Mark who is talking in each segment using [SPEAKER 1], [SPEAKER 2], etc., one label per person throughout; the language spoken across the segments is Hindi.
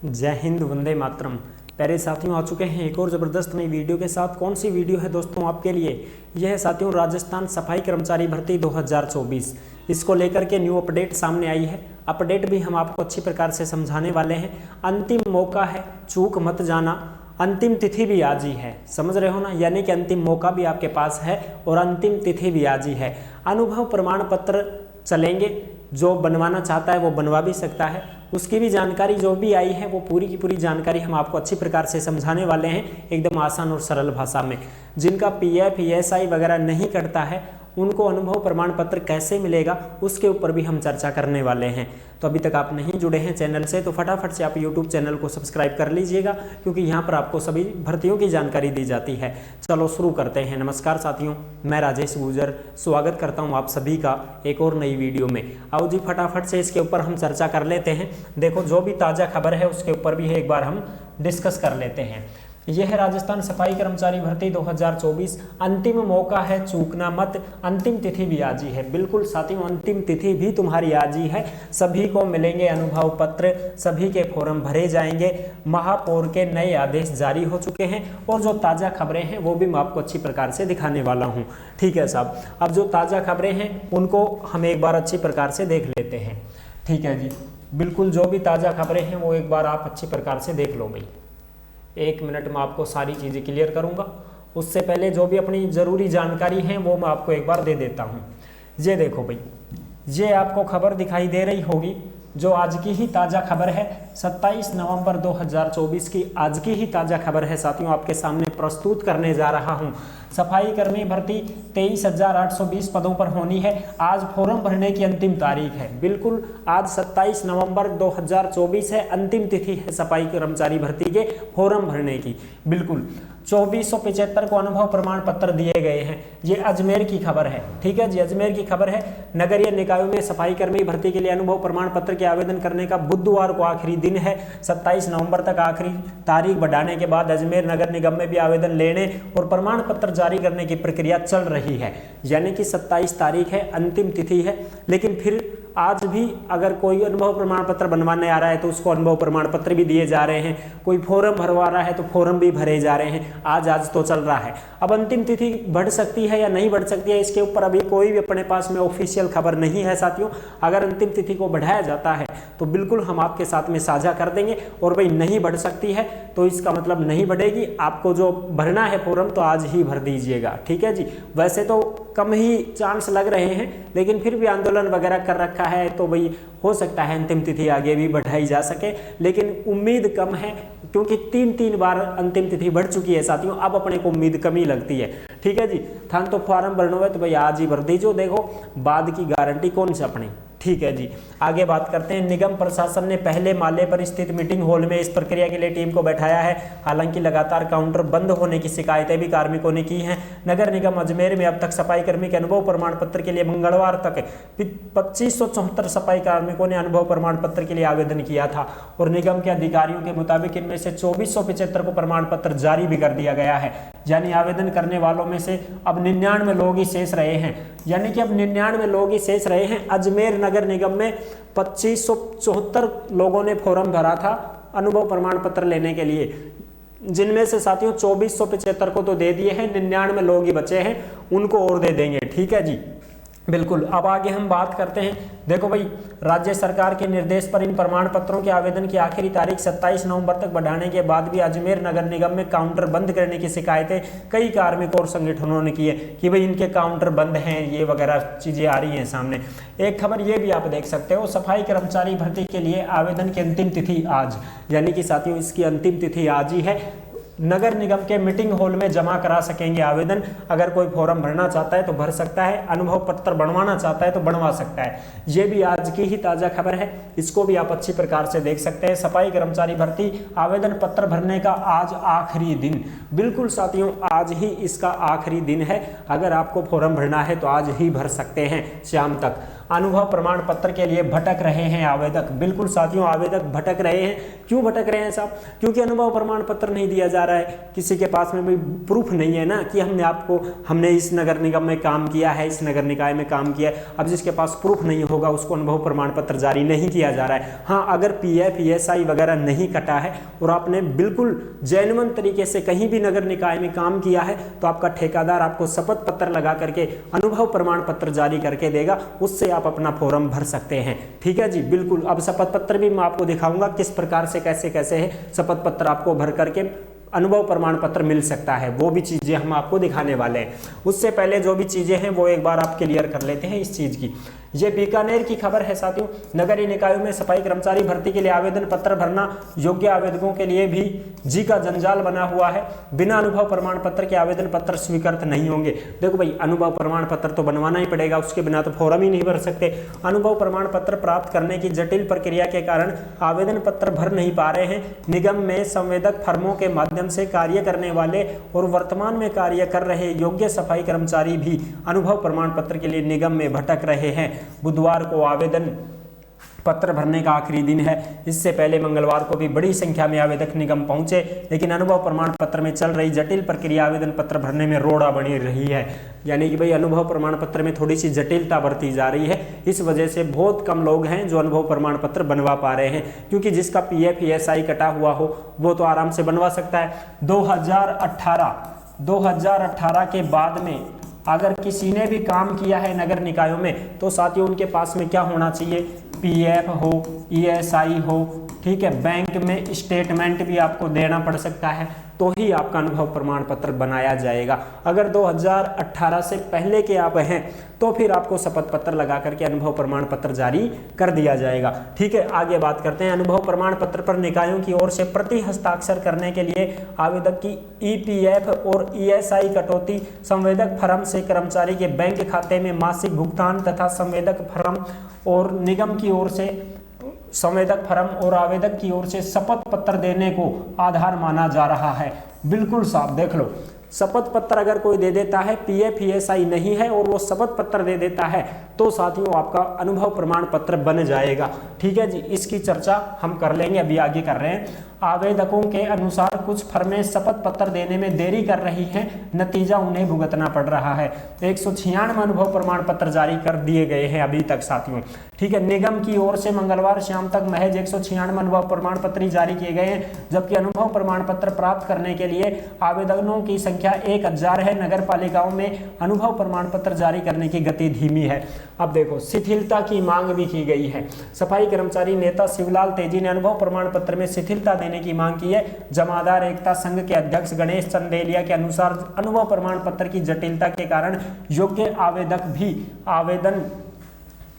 [SPEAKER 1] जय हिंद, वंदे मातरम। प्यारे साथियों, आ चुके हैं एक और ज़बरदस्त नई वीडियो के साथ। कौन सी वीडियो है दोस्तों आपके लिए? यह है साथियों राजस्थान सफाई कर्मचारी भर्ती 2024। इसको लेकर के न्यू अपडेट सामने आई है। अपडेट भी हम आपको अच्छी प्रकार से समझाने वाले हैं। अंतिम मौका है, चूक मत जाना। अंतिम तिथि भी आज ही है, समझ रहे हो ना? यानी कि अंतिम मौका भी आपके पास है और अंतिम तिथि भी आज ही है। अनुभव प्रमाण पत्र चलेंगे, जो बनवाना चाहता है वो बनवा भी सकता है। उसकी भी जानकारी जो भी आई है वो पूरी की पूरी जानकारी हम आपको अच्छी प्रकार से समझाने वाले हैं, एकदम आसान और सरल भाषा में। जिनका पीएफ ईएसआई वगैरह नहीं कटता है उनको अनुभव प्रमाण पत्र कैसे मिलेगा उसके ऊपर भी हम चर्चा करने वाले हैं। तो अभी तक आप नहीं जुड़े हैं चैनल से तो फटाफट से आप यूट्यूब चैनल को सब्सक्राइब कर लीजिएगा, क्योंकि यहाँ पर आपको सभी भर्तियों की जानकारी दी जाती है। चलो शुरू करते हैं। नमस्कार साथियों, मैं राजेश गुजर स्वागत करता हूँ आप सभी का एक और नई वीडियो में। आओ जी फटाफट से इसके ऊपर हम चर्चा कर लेते हैं। देखो, जो भी ताज़ा खबर है उसके ऊपर भी एक बार हम डिस्कस कर लेते हैं। यह है राजस्थान सफाई कर्मचारी भर्ती 2024। अंतिम मौका है, चूकना मत। अंतिम तिथि भी आज ही है। बिल्कुल साथियों, अंतिम तिथि भी तुम्हारी आज ही है। सभी को मिलेंगे अनुभव पत्र, सभी के फॉर्म भरे जाएंगे। महापौर के नए आदेश जारी हो चुके हैं और जो ताज़ा खबरें हैं वो भी मैं आपको अच्छी प्रकार से दिखाने वाला हूँ। ठीक है साहब, अब जो ताज़ा खबरें हैं उनको हम एक बार अच्छी प्रकार से देख लेते हैं। ठीक है जी, बिल्कुल जो भी ताज़ा खबरें हैं वो एक बार आप अच्छी प्रकार से देख लो भाई। 1 मिनट में आपको सारी चीज़ें क्लियर करूंगा। उससे पहले जो भी अपनी ज़रूरी जानकारी है वो मैं आपको एक बार दे देता हूं। ये देखो भाई, ये आपको खबर दिखाई दे रही होगी जो आज की ही ताज़ा खबर है। 27 नवंबर 2024 की आज की ही ताज़ा खबर है साथियों, आपके सामने प्रस्तुत करने जा रहा हूं। सफाई कर्मी भर्ती 23,820 पदों पर होनी है। आज फॉर्म भरने की अंतिम तारीख है। बिल्कुल, आज 27 नवंबर 2024 है, अंतिम तिथि है सफाई कर्मचारी भर्ती के फॉर्म भरने की। बिल्कुल 2475 को अनुभव प्रमाण पत्र दिए गए हैं। ये अजमेर की खबर है। ठीक है जी, अजमेर की खबर है। नगरीय निकायों में सफाई कर्मी भर्ती के लिए अनुभव प्रमाण पत्र के आवेदन करने का बुधवार को आखिरी दिन है। 27 नवंबर तक आखिरी तारीख बढ़ाने के बाद अजमेर नगर निगम में भी आवेदन लेने और प्रमाण पत्र जारी करने की प्रक्रिया चल रही है। यानी कि 27 तारीख है, अंतिम तिथि है। लेकिन फिर आज भी अगर कोई अनुभव प्रमाण पत्र बनवाने आ रहा है तो उसको अनुभव प्रमाण पत्र भी दिए जा रहे हैं। कोई फॉर्म भरवा रहा है तो फॉर्म भी भरे जा रहे हैं। आज तो चल रहा है। अब अंतिम तिथि बढ़ सकती है या नहीं बढ़ सकती है, इसके ऊपर अभी कोई भी अपने पास में ऑफिशियल खबर नहीं है साथियों। अगर अंतिम तिथि को बढ़ाया जाता है तो बिल्कुल हम आपके साथ में साझा कर देंगे। और भाई नहीं बढ़ सकती है तो इसका मतलब नहीं बढ़ेगी। आपको जो भरना है फॉर्म तो आज ही भर दीजिएगा। ठीक है जी, वैसे तो कम ही चांस लग रहे हैं, लेकिन फिर भी आंदोलन वगैरह कर रखा है तो भाई हो सकता है अंतिम तिथि आगे भी बढ़ाई जा सके, लेकिन उम्मीद कम है, क्योंकि 3 बार अंतिम तिथि बढ़ चुकी है साथियों। अब अपने को उम्मीद कम ही लगती है। ठीक है जी, थान तो फॉर्म भरना है तो भाई आज ही भर दीजिए। देखो, बाद की गारंटी कौन सी अपनी। ठीक है जी, आगे बात करते हैं। निगम प्रशासन ने पहले माले पर स्थित मीटिंग हॉल में इस प्रक्रिया के लिए टीम को बैठाया है। हालांकि लगातार काउंटर बंद होने की शिकायतें भी कार्मिकों ने की हैं। नगर निगम अजमेर में अब तक सफाई कर्मी के अनुभव प्रमाण पत्र के लिए मंगलवार तक 2574 सफाई कार्मिकों ने अनुभव प्रमाण पत्र के लिए आवेदन किया था और निगम के अधिकारियों के मुताबिक इनमें से 2475 को प्रमाण पत्र जारी भी कर दिया गया है। यानी आवेदन करने वालों में से अब 99 लोग ही शेष रहे हैं। यानी कि अब 99 लोग ही शेष रहे हैं। अजमेर नगर निगम में 2574 लोगों ने फॉर्म भरा था अनुभव प्रमाण पत्र लेने के लिए, जिनमें से साथियों 2475 को तो दे दिए हैं, 99 लोग ही बचे हैं, उनको और दे देंगे। ठीक है जी, बिल्कुल। अब आगे हम बात करते हैं। देखो भाई, राज्य सरकार के निर्देश पर इन प्रमाण पत्रों के आवेदन की आखिरी तारीख 27 नवंबर तक बढ़ाने के बाद भी अजमेर नगर निगम में काउंटर बंद करने की शिकायतें कई कार्मिकों और संगठनों ने की है कि भाई इनके काउंटर बंद हैं, ये वगैरह चीज़ें आ रही हैं सामने। एक खबर ये भी आप देख सकते हो, सफाई कर्मचारी भर्ती के लिए आवेदन की अंतिम तिथि आज, यानी कि साथियों इसकी अंतिम तिथि आज ही है। नगर निगम के मीटिंग हॉल में जमा करा सकेंगे आवेदन। अगर कोई फॉर्म भरना चाहता है तो भर सकता है, अनुभव पत्र बनवाना चाहता है तो बनवा सकता है। ये भी आज की ही ताज़ा खबर है, इसको भी आप अच्छी प्रकार से देख सकते हैं। सफाई कर्मचारी भर्ती आवेदन पत्र भरने का आज आखिरी दिन। बिल्कुल साथियों, आज ही इसका आखिरी दिन है। अगर आपको फॉर्म भरना है तो आज ही भर सकते हैं शाम तक। अनुभव प्रमाण पत्र के लिए भटक रहे हैं आवेदक। बिल्कुल साथियों, आवेदक भटक रहे हैं। क्यों भटक रहे हैं साहब? क्योंकि अनुभव प्रमाण पत्र नहीं दिया जा रहा है। किसी के पास में भी प्रूफ नहीं है ना कि हमने इस नगर निगम में काम किया है, इस नगर निकाय में काम किया है। अब जिसके पास प्रूफ नहीं होगा उसको अनुभव प्रमाण पत्र जारी नहीं किया जा रहा है। हाँ, अगर पीएफ ईएसआई वगैरह नहीं कटा है और आपने बिल्कुल जेन्युइन तरीके से कहीं भी नगर निकाय में काम किया है तो आपका ठेकेदार आपको शपथ पत्र लगा करके अनुभव प्रमाण पत्र जारी करके देगा, उससे आप अपना फॉर्म भर सकते हैं। ठीक है जी, बिल्कुल। अब शपथ पत्र भी मैं आपको दिखाऊंगा किस प्रकार से कैसे कैसे है शपथ पत्र आपको भर करके अनुभव प्रमाण पत्र मिल सकता है, वो भी चीजें हम आपको दिखाने वाले हैं। उससे पहले जो भी चीजें हैं वो एक बार आप क्लियर कर लेते हैं इस चीज की। ये बीकानेर की खबर है साथियों। नगरीय निकायों में सफाई कर्मचारी भर्ती के लिए आवेदन पत्र भरना योग्य आवेदकों के लिए भी जी का जंजाल बना हुआ है। बिना अनुभव प्रमाण पत्र के आवेदन पत्र स्वीकृत नहीं होंगे। देखो भाई, अनुभव प्रमाण पत्र तो बनवाना ही पड़ेगा, उसके बिना तो फॉर्म ही नहीं भर सकते। अनुभव प्रमाण पत्र प्राप्त करने की जटिल प्रक्रिया के कारण आवेदन पत्र भर नहीं पा रहे हैं। निगम में संवेदक फर्मों के माध्यम से कार्य करने वाले और वर्तमान में कार्य कर रहे योग्य सफाई कर्मचारी भी अनुभव प्रमाण पत्र के लिए निगम में भटक रहे हैं। बुधवार को आवेदन पत्र भरने का आखिरी दिन है। इससे पहले मंगलवार को भी बड़ी संख्या में आवेदक निगम पहुंचे, लेकिन अनुभव प्रमाण पत्र में चल रही जटिल प्रक्रिया आवेदन पत्र भरने में रोड़ा बनी रही है। यानी कि भाई अनुभव प्रमाण पत्र में थोड़ी सी जटिलता बरती जा रही है। इस वजह से बहुत कम लोग हैं जो अनुभव प्रमाण पत्र बनवा पा रहे हैं, क्योंकि जिसका पीएफ ईएसआई कटा हुआ हो वो तो आराम से बनवा सकता है। 2018 के बाद में अगर किसी ने भी काम किया है नगर निकायों में तो साथियों उनके पास में क्या होना चाहिए? पीएफ हो, ईएसआई हो, ठीक है, बैंक में स्टेटमेंट भी आपको देना पड़ सकता है, तो ही आपका अनुभव प्रमाण पत्र बनाया जाएगा। अगर 2018 से पहले के आप हैं तो फिर आपको शपथ पत्र लगा करके अनुभव प्रमाण पत्र जारी कर दिया जाएगा। ठीक है, आगे बात करते हैं। अनुभव प्रमाण पत्र पर निकायों की ओर से प्रति हस्ताक्षर करने के लिए आवेदक की ईपीएफ और ईएसआई कटौती, संवेदक फर्म से कर्मचारी के बैंक खाते में मासिक भुगतान तथा संवेदक फर्म और निगम की ओर से संवेदक फर्म और आवेदक की ओर से शपथ पत्र देने को आधार माना जा रहा है। बिल्कुल साफ देख लो, शपथ पत्र अगर कोई दे देता है, पीएफ ईएसआई नहीं है और वो शपथ पत्र दे देता है तो साथियों आपका अनुभव प्रमाण पत्र बन जाएगा। ठीक है जी, इसकी चर्चा हम कर लेंगे, अभी आगे कर रहे हैं। आवेदकों के अनुसार कुछ फर्में शपथ पत्र देने में देरी कर रही हैं, नतीजा उन्हें भुगतना पड़ रहा है। 196 अनुभव प्रमाण पत्र जारी कर दिए गए हैं अभी तक साथियों। ठीक है, निगम की ओर से मंगलवार शाम तक महज 196 अनुभव प्रमाण पत्र जारी किए गए हैं, जबकि अनुभव प्रमाण पत्र प्राप्त करने के लिए आवेदकों की संख्या 1000 है। नगर पालिकाओं में अनुभव प्रमाण पत्र जारी करने की गति धीमी है। अब देखो, शिथिलता की मांग भी की गई है। सफाई कर्मचारी नेता शिवलाल तेजी ने अनुभव प्रमाण पत्र में शिथिलता देने की मांग की है। जमादार एकता संघ के अध्यक्ष गणेश चंदेलिया के अनुसार अनुभव प्रमाण पत्र की जटिलता के कारण योग्य आवेदक भी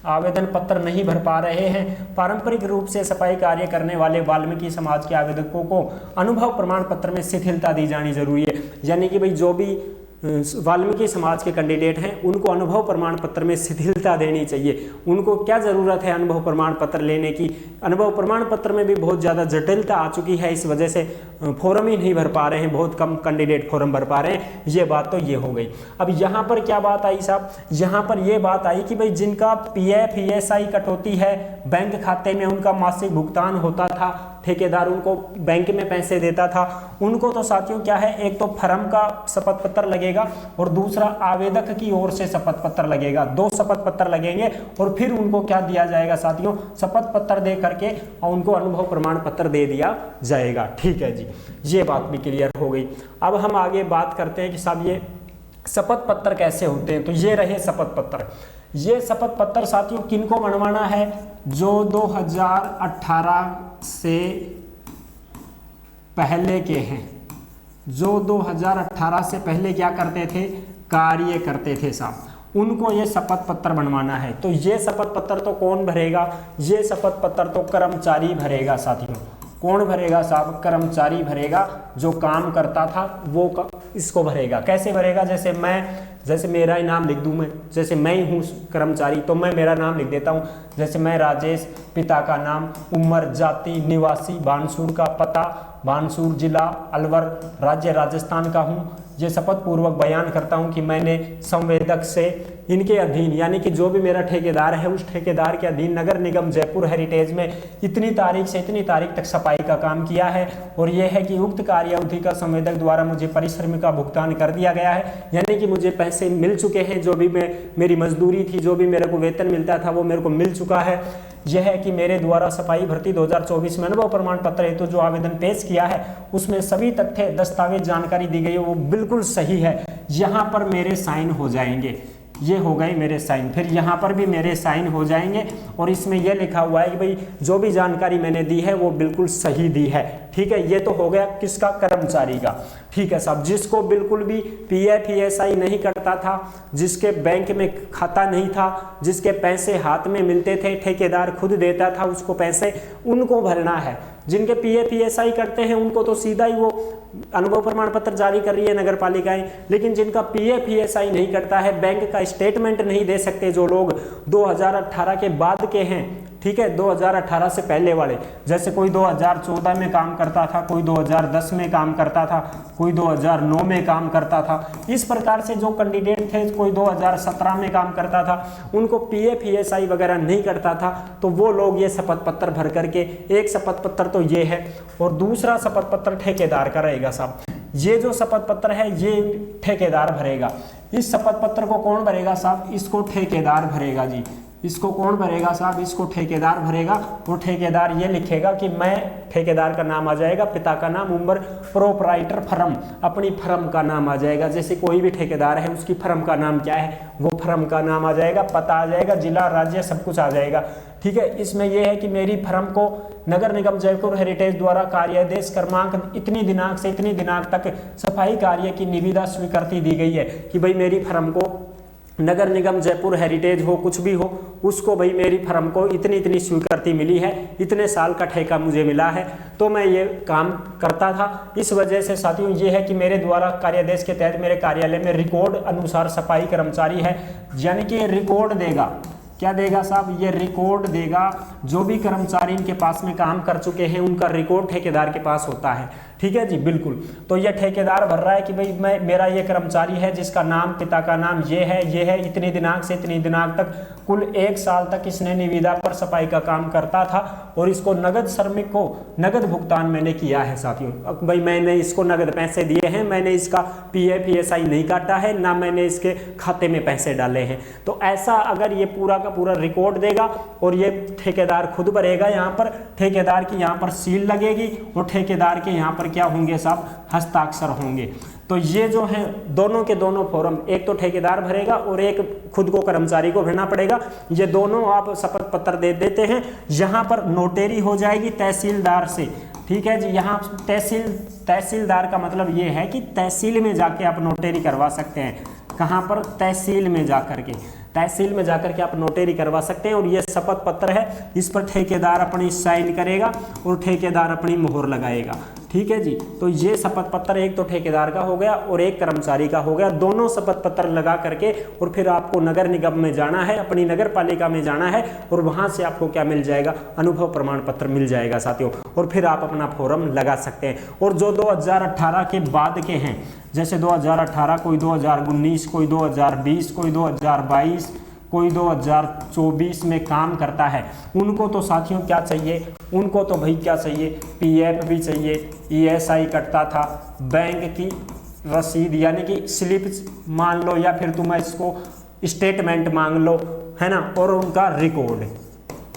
[SPEAKER 1] आवेदन पत्र नहीं भर पा रहे हैं। पारंपरिक रूप से सफाई कार्य करने वाले वाल्मीकि समाज के आवेदकों को अनुभव प्रमाण पत्र में शिथिलता दी जानी जरूरी है। यानी कि भाई जो भी वाल्मीकि समाज के कैंडिडेट हैं उनको अनुभव प्रमाण पत्र में शिथिलता देनी चाहिए। उनको क्या ज़रूरत है अनुभव प्रमाण पत्र लेने की? अनुभव प्रमाण पत्र में भी बहुत ज़्यादा जटिलता आ चुकी है, इस वजह से फॉर्म ही नहीं भर पा रहे हैं, बहुत कम कैंडिडेट फॉर्म भर पा रहे हैं। ये बात तो ये हो गई। अब यहाँ पर क्या बात आई साहब? यहाँ पर ये बात आई कि भाई जिनका पीएफ ईएसआई कटौती है, बैंक खाते में उनका मासिक भुगतान होता था, ठेकेदार उनको बैंक में पैसे देता था, उनको तो साथियों क्या है, एक तो फर्म का शपथ पत्र लगेगा और दूसरा आवेदक की ओर से शपथ पत्र लगेगा। 2 शपथ पत्र लगेंगे और फिर उनको क्या दिया जाएगा साथियों? शपथ पत्र दे करके और उनको अनुभव प्रमाण पत्र दे दिया जाएगा। ठीक है जी, ये बात भी क्लियर हो गई। अब हम आगे बात करते हैं कि साहब ये शपथ पत्र कैसे होते हैं। तो ये रहे शपथ पत्र। ये शपथ पत्र साथियों किनको बनवाना है? जो 2018 से पहले के हैं, जो 2018 से पहले क्या करते थे? कार्य करते थे साहब, उनको ये शपथ पत्र बनवाना है। तो ये शपथ पत्र तो कौन भरेगा? ये शपथ पत्र तो कर्मचारी भरेगा साथियों। कौन भरेगा साहब? कर्मचारी भरेगा। जो काम करता था वो इसको भरेगा। कैसे भरेगा? जैसे मेरा ही नाम लिख दूं मैं, जैसे मैं ही हूँ कर्मचारी तो मैं मेरा नाम लिख देता हूँ। जैसे मैं राजेश, पिता का नाम, उम्र, जाति, निवासी बानसूर का, पता बानसूर, जिला अलवर, राज्य राजस्थान का हूँ। ये शपथ पूर्वक बयान करता हूं कि मैंने संवेदक से इनके अधीन यानी कि जो भी मेरा ठेकेदार है उस ठेकेदार के अधीन नगर निगम जयपुर हेरिटेज में इतनी तारीख से इतनी तारीख तक सफाई का काम किया है, और यह है कि उक्त कार्य अवधि का संवेदक द्वारा मुझे परिश्रम का भुगतान कर दिया गया है, यानी कि मुझे पैसे मिल चुके हैं, जो भी मेरी मजदूरी थी, जो भी मेरे को वेतन मिलता था वो मेरे को मिल चुका है। यह है कि मेरे द्वारा सफाई भर्ती 2024 में अनुभव प्रमाण पत्र हेतु जो आवेदन पेश किया है उसमें सभी तथ्य दस्तावेज जानकारी दी गई है वो बिल्कुल सही है। यहाँ पर मेरे साइन हो जाएंगे, ये हो गए मेरे साइन, फिर यहाँ पर भी मेरे साइन हो जाएंगे, और इसमें यह लिखा हुआ है कि भाई जो भी जानकारी मैंने दी है वो बिल्कुल सही दी है। ठीक है, ये तो हो गया किसका, कर्मचारी का। ठीक है साहब, जिसको बिल्कुल भी पीएफ ईएसआई नहीं करता था, जिसके बैंक में खाता नहीं था, जिसके पैसे हाथ में मिलते थे, ठेकेदार खुद देता था उसको पैसे, उनको भरना है। जिनके पीएफ ईएसआई करते हैं उनको तो सीधा ही वो अनुभव प्रमाण पत्र जारी कर रही है नगर पालिकाएं, लेकिन जिनका पीएफ ईएसआई नहीं करता है, बैंक का स्टेटमेंट नहीं दे सकते, जो लोग 2018 के बाद के हैं, ठीक है, 2018 से पहले वाले, जैसे कोई 2014 में काम करता था, कोई 2010 में काम करता था, कोई 2009 में काम करता था, इस प्रकार से जो कैंडिडेट थे, कोई 2017 में काम करता था, उनको पीएफ ईएसआई वगैरह नहीं करता था, तो वो लोग ये शपथ पत्र भर करके, एक शपथ पत्र तो ये है और दूसरा शपथ पत्र ठेकेदार का रहेगा साहब। ये जो शपथ पत्र है ये ठेकेदार भरेगा। इस शपथ पत्र को कौन भरेगा साहब, इसको ठेकेदार भरेगा जी। इसको कौन भरेगा साहब, इसको ठेकेदार भरेगा, और ठेकेदार ये लिखेगा कि मैं, ठेकेदार का नाम आ जाएगा, पिता का नाम, उम्र, प्रोपराइटर फर्म, अपनी फर्म का नाम आ जाएगा। जैसे कोई भी ठेकेदार है उसकी फर्म का नाम क्या है, वो फर्म का नाम आ जाएगा, पता आ जाएगा, जिला, राज्य, सब कुछ आ जाएगा। ठीक है, इसमें यह है कि मेरी फर्म को नगर निगम जयपुर हेरिटेज द्वारा कार्यादेश क्रमांक इतनी दिनांक से इतनी दिनांक तक सफाई कार्य की निविदा स्वीकृति दी गई है कि भाई मेरी फर्म को नगर निगम जयपुर हेरिटेज हो, कुछ भी हो, उसको भाई मेरी फर्म को इतनी इतनी स्वीकृति मिली है, इतने साल का ठेका मुझे मिला है, तो मैं ये काम करता था। इस वजह से साथियों ये है कि मेरे द्वारा कार्यादेश के तहत मेरे कार्यालय में रिकॉर्ड अनुसार सफाई कर्मचारी है, यानी कि ये रिकॉर्ड देगा, क्या देगा साहब, ये रिकॉर्ड देगा। जो भी कर्मचारी इनके पास में काम कर चुके हैं उनका रिकॉर्ड ठेकेदार के पास होता है। ठीक है जी, बिल्कुल। तो ये ठेकेदार भर रहा है कि भाई मेरा ये कर्मचारी है जिसका नाम, पिता का नाम ये है, इतनी दिनांक से इतनी दिनांक तक, कुल 1 साल तक इसने निविदा पर सफाई का काम करता था, और इसको नगद श्रमिक को नगद भुगतान मैंने किया है साथियों। भाई मैंने इसको नगद पैसे दिए हैं, मैंने इसका पीएफ ईएसआई नहीं काटा है, ना मैंने इसके खाते में पैसे डाले हैं। तो ऐसा अगर ये पूरा का पूरा रिकॉर्ड देगा, और ये ठेकेदार खुद भरेगा, यहाँ पर ठेकेदार की यहाँ पर सील लगेगी, और ठेकेदार के यहाँ पर क्या होंगे साहब, हस्ताक्षर होंगे। तो ये जो है दोनों के दोनों फॉर्म, एक तो ठेकेदार भरेगा और एक खुद को कर्मचारी को भरना पड़ेगा। ये दोनों आप शपथ पत्र दे देते हैं, यहाँ पर नोटेरी हो जाएगी तहसीलदार से। ठीक है जी, यहाँ तहसीलदार का मतलब ये है कि तहसील में जाके आप नोटेरी करवा सकते हैं। कहाँ पर, तहसील में जाकर के, तहसील में जाकर के आप नोटेरी करवा सकते हैं। और ये शपथ पत्र है, इस पर ठेकेदार अपनी साइन करेगा और ठेकेदार अपनी मोहर लगाएगा। ठीक है जी, तो ये शपथ पत्र एक तो ठेकेदार का हो गया और एक कर्मचारी का हो गया। दोनों शपथ पत्र लगा करके और फिर आपको नगर निगम में जाना है, अपनी नगर पालिका में जाना है, और वहां से आपको क्या मिल जाएगा, अनुभव प्रमाण पत्र मिल जाएगा साथियों। और फिर आप अपना फॉर्म लगा सकते हैं। और जो 2018 के बाद के हैं, जैसे 2018, कोई 2019, कोई 2020, कोई 2022, कोई 2024 में काम करता है, उनको तो साथियों क्या चाहिए, उनको तो भाई क्या चाहिए, पीएफ भी चाहिए, ईएसआई कटता था, बैंक की रसीद यानी कि स्लिप मान लो, या फिर तुम इसको स्टेटमेंट मांग लो, है ना, और उनका रिकॉर्ड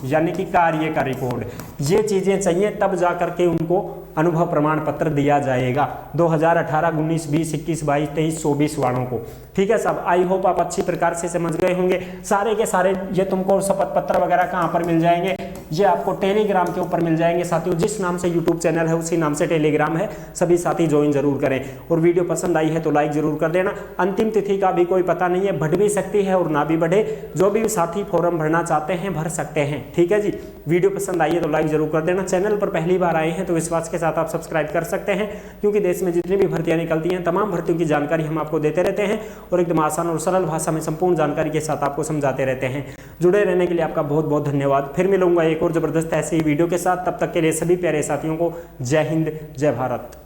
[SPEAKER 1] यानी कि कार्य का रिकॉर्ड, ये चीज़ें चाहिए, तब जा करके उनको अनुभव प्रमाण पत्र दिया जाएगा 2018, 19, 20, 21, 22, 23, 24 वालों को। ठीक है साहब, आई होप आप अच्छी प्रकार से समझ गए होंगे। सारे के सारे ये तुमको शपथ पत्र वगैरह कहाँ पर मिल जाएंगे, ये आपको टेलीग्राम के ऊपर मिल जाएंगे साथियों। जिस नाम से यूट्यूब चैनल है उसी नाम से टेलीग्राम है, सभी साथी ज्वाइन जरूर करें। और वीडियो पसंद आई है तो लाइक जरूर कर देना। अंतिम तिथि का भी कोई पता नहीं है, बढ़ भी सकती है और ना भी बढ़े। जो भी साथी फॉर्म भरना चाहते हैं भर सकते हैं। ठीक है जी, वीडियो पसंद आई है तो लाइक जरूर कर देना। चैनल पर पहली बार आए हैं तो विश्वास के साथ आप सब्सक्राइब कर सकते हैं, क्योंकि देश में जितनी भी भर्तियां निकलती हैं तमाम भर्तियों की जानकारी हम आपको देते रहते हैं और एकदम आसान और सरल भाषा में संपूर्ण जानकारी के साथ आपको समझाते रहते हैं। जुड़े रहने के लिए आपका बहुत बहुत धन्यवाद। फिर मिलूंगा एक और जबरदस्त ऐसे ही वीडियो के साथ। तब तक के लिए सभी प्यारे साथियों को जय हिंद, जय भारत।